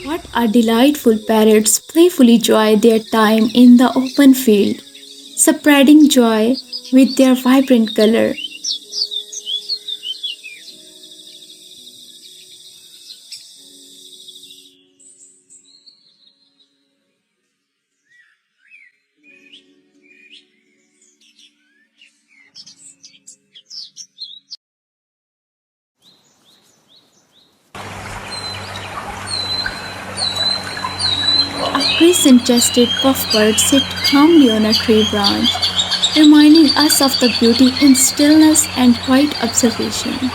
What a delightful parrots playfully enjoy their time in the open field, spreading joy with their vibrant color. A crescent-chested puffbird sits calmly on a tree branch, reminding us of the beauty in stillness and quiet observation.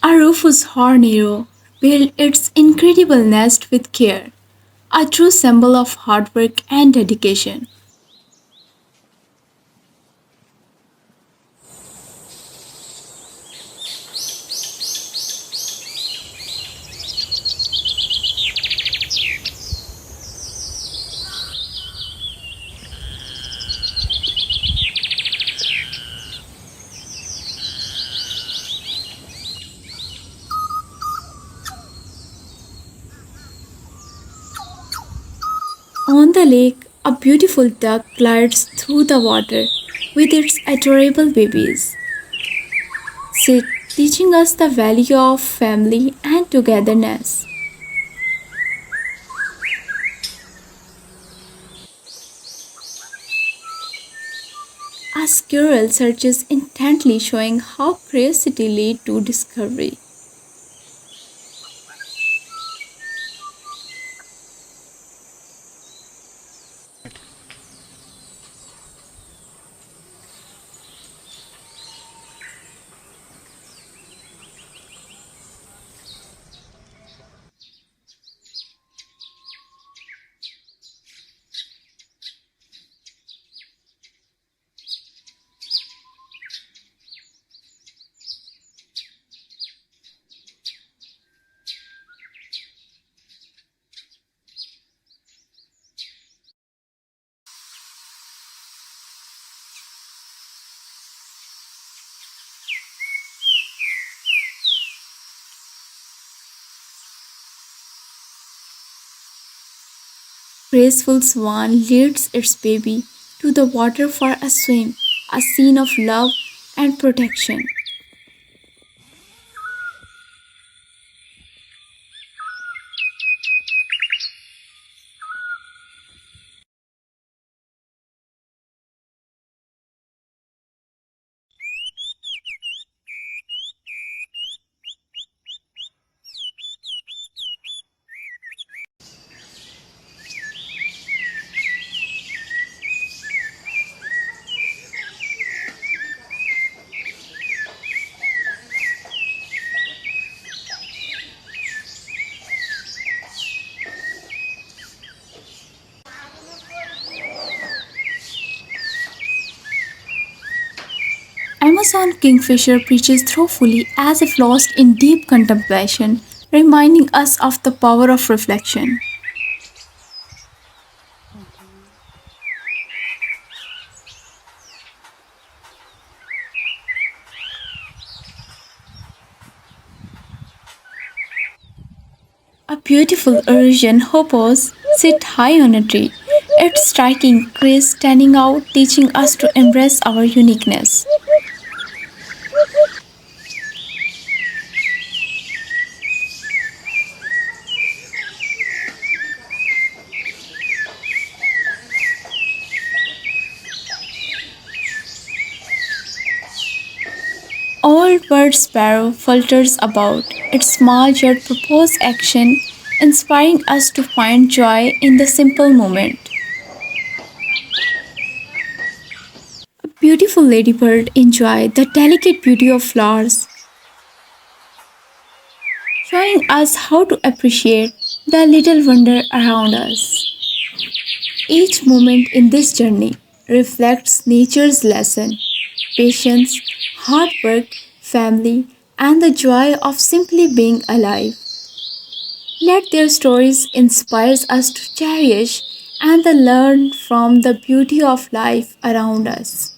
A Rufous hornero built its incredible nest with care, a true symbol of hard work and dedication. On the lake, a beautiful duck glides through the water with its adorable babies, teaching us the value of family and togetherness. A squirrel searches intently, showing how curiosity leads to discovery. Graceful swan leads its baby to the water for a swim, a scene of love and protection. Amazon kingfisher preaches thoughtfully as if lost in deep contemplation, reminding us of the power of reflection. A beautiful Eurasian hoppers sit high on a tree, its striking grace standing out, teaching us to embrace our uniqueness. Old bird sparrow falters about, its small yet proposed action, inspiring us to find joy in the simple moment. A beautiful ladybird enjoy the delicate beauty of flowers, showing us how to appreciate the little wonder around us. Each moment in this journey reflects nature's lesson, patience, hard work, family, and the joy of simply being alive. Let their stories inspire us to cherish and to learn from the beauty of life around us.